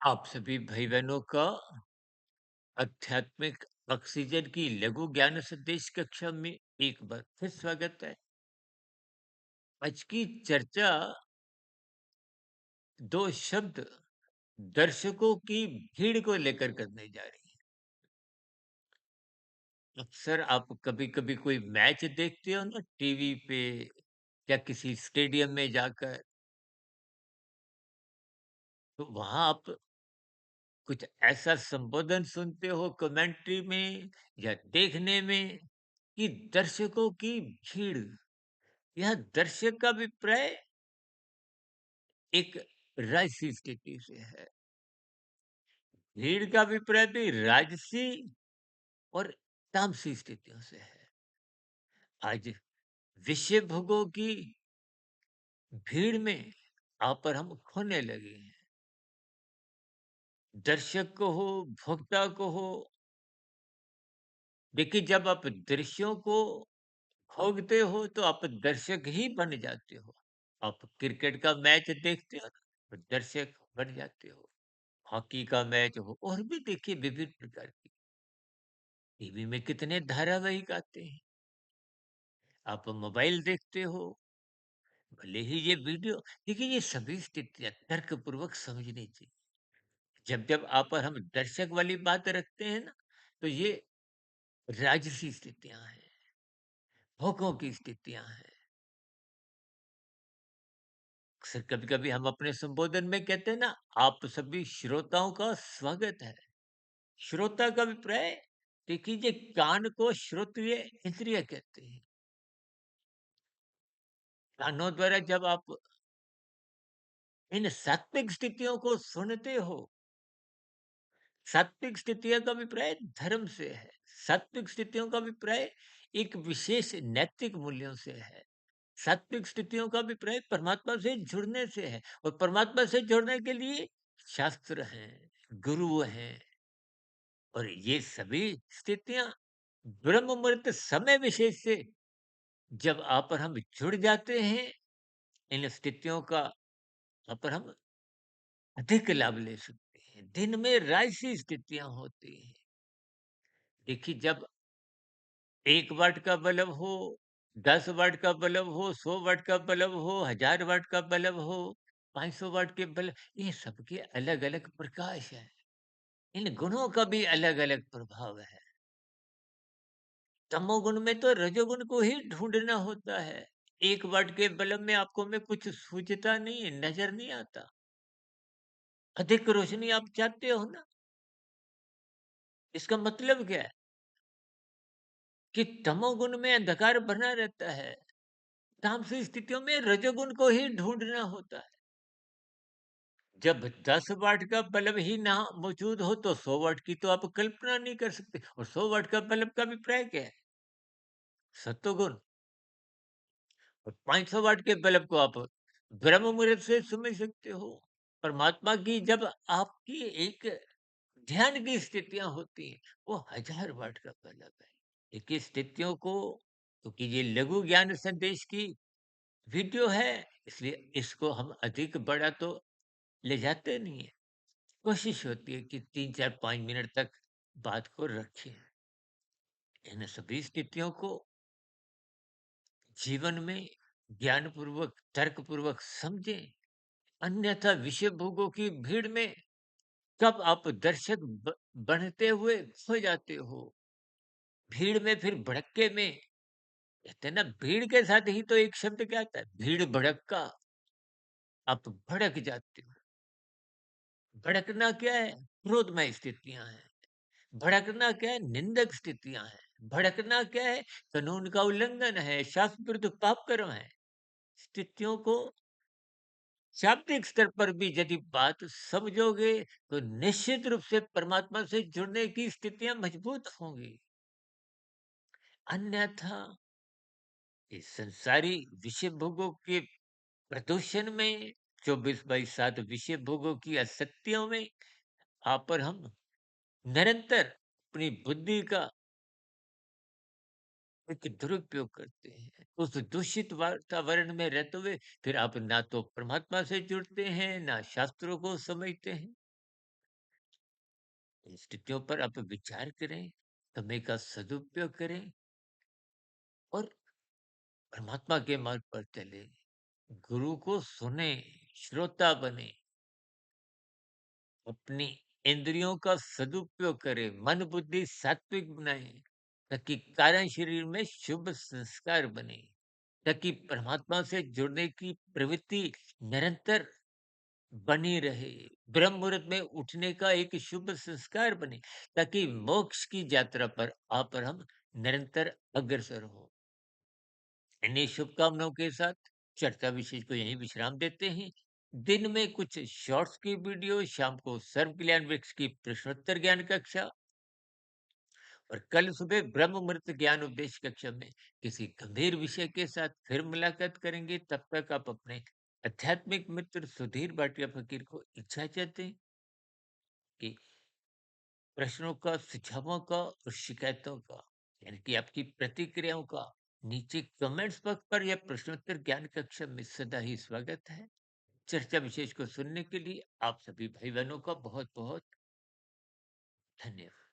आप सभी भाई-बहनों का आध्यात्मिक ऑक्सीजन की लघु ज्ञान संदेश कक्षा में एक बार फिर स्वागत है। आज की चर्चा 2 शब्द दर्शकों की भीड़ को लेकर करने जा रही है। अक्सर आप कभी-कभी कोई मैच देखते हो ना टीवी पे या किसी स्टेडियम में जाकर, तो वहाँ आप कुछ ऐसा संबोधन सुनते हो कमेंट्री में या देखने में कि दर्शकों की भीड़, यह दर्शक का अभिप्राय एक राजसी स्थिति से है। भीड़ का अभिप्राय भी राजसी और तामसी स्थितियों से है। आज विषय भोगों की भीड़ में आप और हम खोने लगे हैं। दर्शक को हो, भोक्ता को हो, देखिए जब आप दृश्यों को भोगते हो तो आप दर्शक ही बन जाते हो। आप क्रिकेट का मैच देखते हो ना, तो दर्शक बन जाते हो। हॉकी का मैच हो और भी देखिए विभिन्न प्रकार की टीवी में कितने धारावाहिक आते हैं। आप मोबाइल देखते हो, भले ही ये वीडियो, देखिए ये सभी स्थितियाँ तर्कपूर्वक समझनी चाहिए। जब-जब आप और हम दर्शक वाली बात रखते हैं ना, तो ये राजसी स्थितियाँ हैं, भोगों की स्थितियाँ हैं। अक्सर कभी-कभी हम अपने संबोधन में कहते हैं ना, आप सभी श्रोताओं का स्वागत है। श्रोता का अभिप्राय, देखिए ये कान को श्रोत्रिय इंद्रिय कहते हैं। कानों द्वारा जब आप इन सात्विक स्थितियों को सुनते हो, सात्विक स्थितियों का अभिप्राय धर्म से है। सात्विक स्थितियों का अभिप्राय एक विशेष नैतिक मूल्यों से है। सात्विक स्थितियों का अभिप्राय परमात्मा से जुड़ने से है और परमात्मा से जुड़ने के लिए शास्त्र हैं, गुरु हैं और ये सभी स्थितियाँ ब्रह्म मुहूर्त समय विशेष से जब आप और हम जुड़ जाते हैं, इन स्थितियों का यहाँ पर हम अधिक लाभ ले सकते हैं। दिन में राजसी स्थितियाँ होती हैं। देखिए जब 1 वाट का बल्ब हो, 10 वाट का बल्ब हो, 100 वाट का बल्ब हो, 1000 वाट का बल्ब हो, 500 वाट के बल्ब, ये सबके अलग-अलग प्रकाश है। इन गुणों का भी अलग-अलग प्रभाव है। तमोगुण में तो रजोगुण को ही ढूँढना होता है। 1 वाट के बल्ब में आँखों में कुछ सूझता नहीं है, नज़र नहीं आता। अधिक रोशनी आप चाहते हो ना, इसका मतलब क्या है? कि तमोगुण में अंधकार बना रहता है। तामसिक स्थितियों में रजोगुण को ही ढूँढना होता है। जब 10 वाट का बल्ब ही ना मौजूद हो तो 100 वाट की तो आप कल्पना नहीं कर सकते और 100 वाट का बल्ब का अभिप्राय क्या है? सत्वगुण। और 500 वाट के बल्ब को आप ब्रह्म मुहूर्त से समझ सकते हो। परमात्मा की जब आपकी एक ध्यान की स्थितियाँ होती हैं, वो 1000 वाट का बल्ब है। देखिए स्थितियों को, क्योंकि ये लघु ज्ञान संदेश की वीडियो है, इसलिए इसको हम अधिक बड़ा तो ले जाते नहीं है। कोशिश होती है कि 3, 4, 5 मिनट तक बात को रखें। इन सभी स्थितियों को जीवन में ज्ञानपूर्वक, तर्कपूर्वक समझें। अन्यथा विषय भोगों की भीड़ में कब आप दर्शक बनते हुए खो जाते हो। भीड़ में फिर भड़के में, कहते हैं ना भीड़ के साथ ही तो एक शब्द क्या आता है, भीड़ भड़का। आप भड़क जाते हो। भड़कना क्या है? क्रोधमय स्थितियां हैं। भड़कना क्या है? निंदक स्थितियां हैं। भड़कना क्या है? कानून का उल्लंघन है, शास्त्र विरुद्ध पाप कर्म है। स्थितियों को शाब्दिक स्तर पर भी यदि बात समझोगे तो निश्चित रूप से परमात्मा से जुड़ने की स्थितियां मजबूत होंगी। अन्यथा इस संसारी विषय भोगों के प्रदूषण में, 24/7 विषय भोगों की असत्यों में आप और हम निरंतर अपनी बुद्धि का एक दुरुपयोग करते हैं। उस दूषित वातावरण में रहते हुए फिर आप ना तो परमात्मा से जुड़ते हैं, ना शास्त्रों को समझते हैं। स्थितियों पर आप विचार करें, समय का सदुपयोग करें और परमात्मा के मार्ग पर चलें। गुरु को सुने, श्रोता बने, अपनी इंद्रियों का सदुपयोग करें, मन बुद्धि सात्विक बनाएं, ताकि कारण शरीर में शुभ संस्कार बने, ताकि परमात्मा से जुड़ने की प्रवृत्ति निरंतर बनी रहे। ब्रह्म मुहूर्त में उठने का एक शुभ संस्कार बने, ताकि मोक्ष की यात्रा पर आप और हम निरंतर अग्रसर हो। इन्हीं शुभकामनाओं के साथ चर्चा विशेष को यहीं विश्राम देते हैं। दिन में कुछ शॉर्ट्स की वीडियो, शाम को सर्व कल्याण वृक्ष की प्रश्नोत्तर ज्ञान कक्षा और कल सुबह ब्रह्म मुहूर्त ज्ञान उपदेश कक्षा में किसी गंभीर विषय के साथ फिर मुलाकात करेंगे। तब तक आप अपने आध्यात्मिक मित्र सुधीर भाटिया फकीर को इजाजत दें कि प्रश्नों का, सुझावों का और शिकायतों का, यानी कि आपकी प्रतिक्रियाओं का नीचे कमेंट्स बॉक्स पर या प्रश्नोत्तर ज्ञान कक्षा में सदा ही स्वागत है। चर्चा विशेष को सुनने के लिए आप सभी भाई बहनों का बहुत बहुत धन्यवाद।